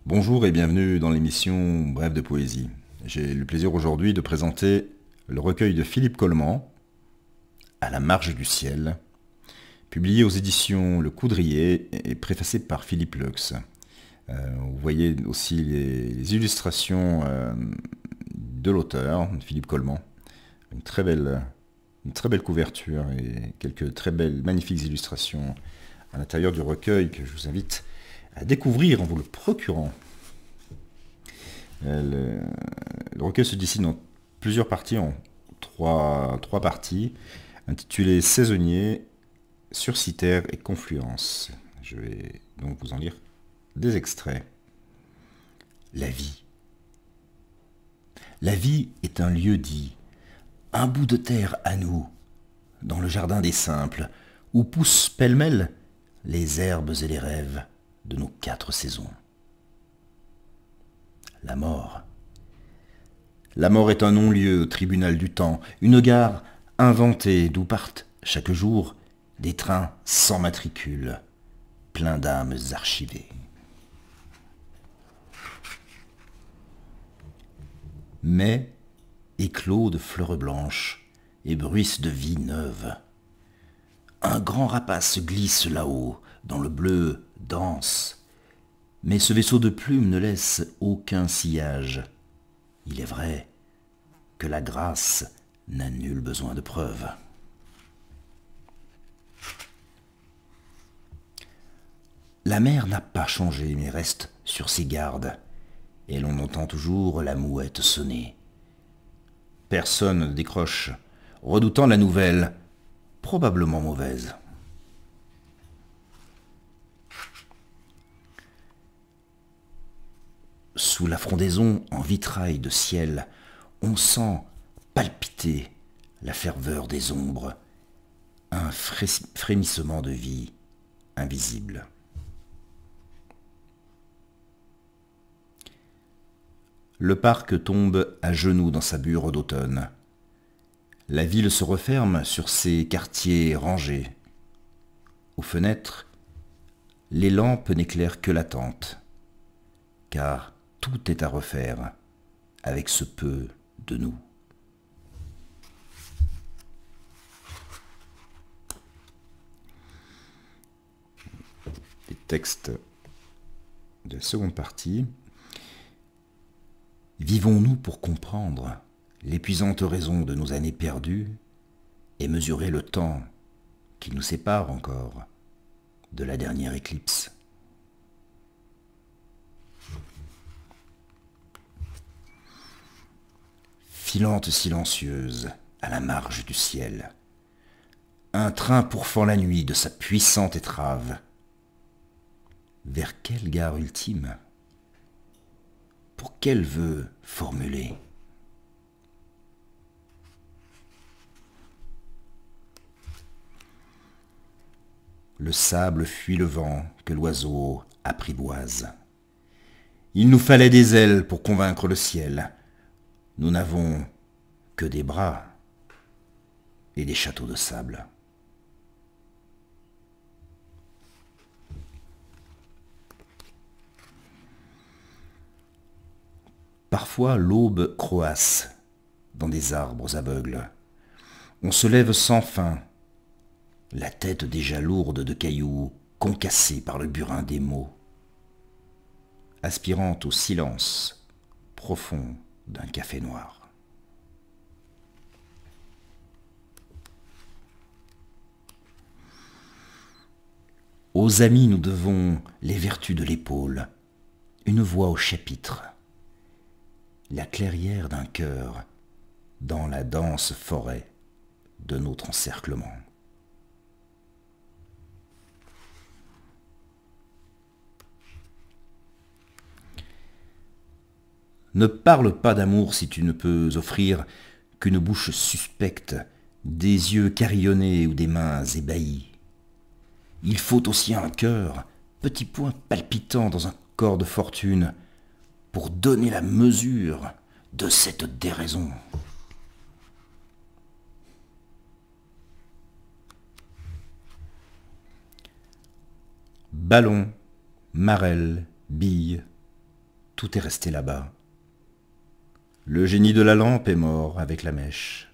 Bonjour et bienvenue dans l'émission Brève de poésie. J'ai le plaisir aujourd'hui de présenter le recueil de Philippe Coleman, À la marge du ciel, publié aux éditions Le Coudrier et préfacé par Philippe Leux. Vous voyez aussi les illustrations de l'auteur, Philippe Coleman. Une très belle couverture et quelques très belles, magnifiques illustrations à l'intérieur du recueil que je vous invite à découvrir en vous le procurant. Le recueil se décide en plusieurs parties, en trois parties, intitulées Saisonnier, Sursitaire et Confluence. Je vais donc vous en lire des extraits. La vie. La vie est un lieu dit, un bout de terre à nous, dans le jardin des simples, où poussent pêle-mêle les herbes et les rêves de nos 4 saisons. La mort. La mort est un non-lieu au tribunal du temps, une gare inventée d'où partent chaque jour des trains sans matricule, pleins d'âmes archivées. Mai éclos de fleurs blanches et bruissent de vie neuve. Un grand rapace glisse là-haut, dans le bleu dense, mais ce vaisseau de plumes ne laisse aucun sillage. Il est vrai que la grâce n'a nul besoin de preuve. La mer n'a pas changé, mais reste sur ses gardes, et l'on entend toujours la mouette sonner. Personne ne décroche, redoutant la nouvelle, probablement mauvaise. Sous la frondaison en vitrail de ciel, on sent palpiter la ferveur des ombres, un frémissement de vie invisible. Le parc tombe à genoux dans sa bure d'automne. La ville se referme sur ses quartiers rangés. Aux fenêtres, les lampes n'éclairent que l'attente, car tout est à refaire avec ce peu de nous. Les textes de la seconde partie. Vivons-nous pour comprendre l'épuisante raison de nos années perdues et mesurer le temps qui nous sépare encore de la dernière éclipse? Filante silencieuse à la marge du ciel, un train pourfend la nuit de sa puissante étrave. Vers quelle gare ultime? Pour quel vœu formuler? Le sable fuit le vent que l'oiseau apprivoise. Il nous fallait des ailes pour convaincre le ciel. Nous n'avons que des bras et des châteaux de sable. Parfois l'aube croasse dans des arbres aveugles. On se lève sans fin, la tête déjà lourde de cailloux concassés par le burin des mots, aspirant au silence profond d'un café noir. Aux amis nous devons les vertus de l'épaule, une voix au chapitre, la clairière d'un cœur dans la dense forêt de notre encerclement. Ne parle pas d'amour si tu ne peux offrir qu'une bouche suspecte, des yeux carillonnés ou des mains ébahies. Il faut aussi un cœur, petit point palpitant dans un corps de fortune, pour donner la mesure de cette déraison. Ballon, marelle, bille, tout est resté là-bas. Le génie de la lampe est mort avec la mèche.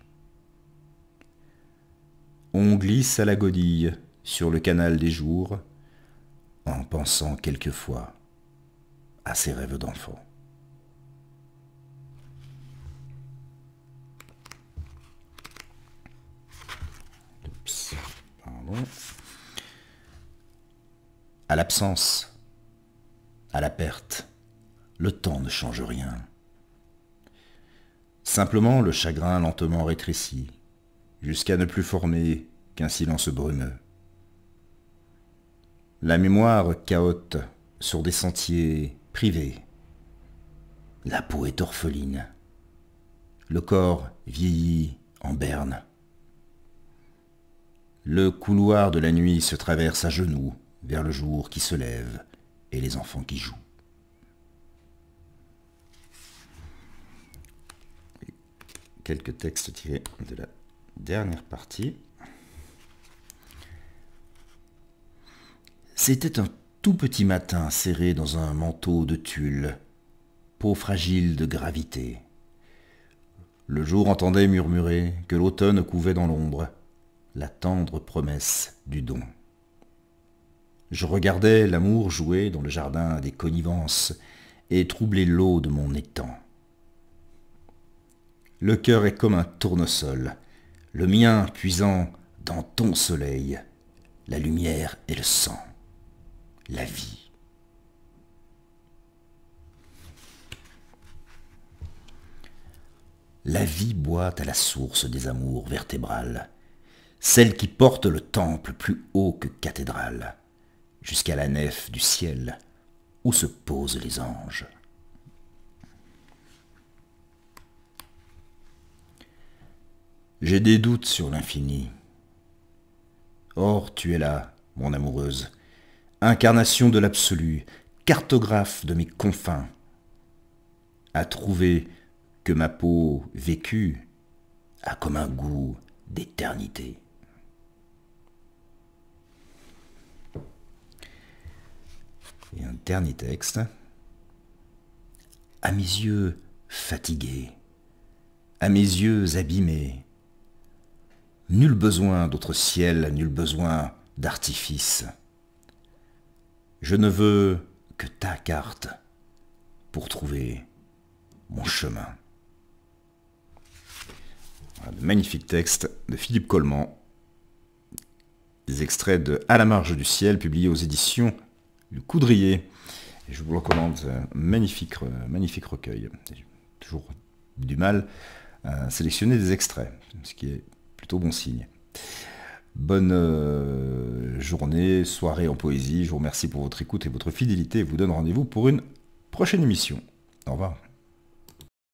On glisse à la godille sur le canal des jours, en pensant quelquefois à ses rêves d'enfant. Oups, pardon. À l'absence, à la perte, le temps ne change rien. Simplement le chagrin lentement rétrécit, jusqu'à ne plus former qu'un silence brumeux. La mémoire cahote sur des sentiers privés. La peau est orpheline. Le corps vieillit en berne. Le couloir de la nuit se traverse à genoux vers le jour qui se lève et les enfants qui jouent. Quelques textes tirés de la dernière partie. C'était un tout petit matin serré dans un manteau de tulle, peau fragile de gravité. Le jour entendait murmurer que l'automne couvait dans l'ombre la tendre promesse du don. Je regardais l'amour jouer dans le jardin des connivences et troubler l'eau de mon étang. Le cœur est comme un tournesol, le mien puisant dans ton soleil, la lumière et le sang. La vie. La vie boit à la source des amours vertébrales, celle qui porte le temple plus haut que cathédrale, jusqu'à la nef du ciel où se posent les anges. J'ai des doutes sur l'infini. Or tu es là, mon amoureuse, incarnation de l'absolu, cartographe de mes confins, à trouver que ma peau vécue a comme un goût d'éternité. Et un dernier texte. À mes yeux fatigués, à mes yeux abîmés, nul besoin d'autre ciel, nul besoin d'artifice. Je ne veux que ta carte pour trouver mon chemin. Voilà, de magnifiques textes de Philippe Coleman, des extraits de À la marge du ciel, publiés aux éditions Le Coudrier. Et je vous le recommande, magnifique recueil. J'ai toujours du mal à sélectionner des extraits, ce qui est plutôt bon signe. Bonne journée, soirée en poésie. Je vous remercie pour votre écoute et votre fidélité et vous donne rendez-vous pour une prochaine émission. Au revoir.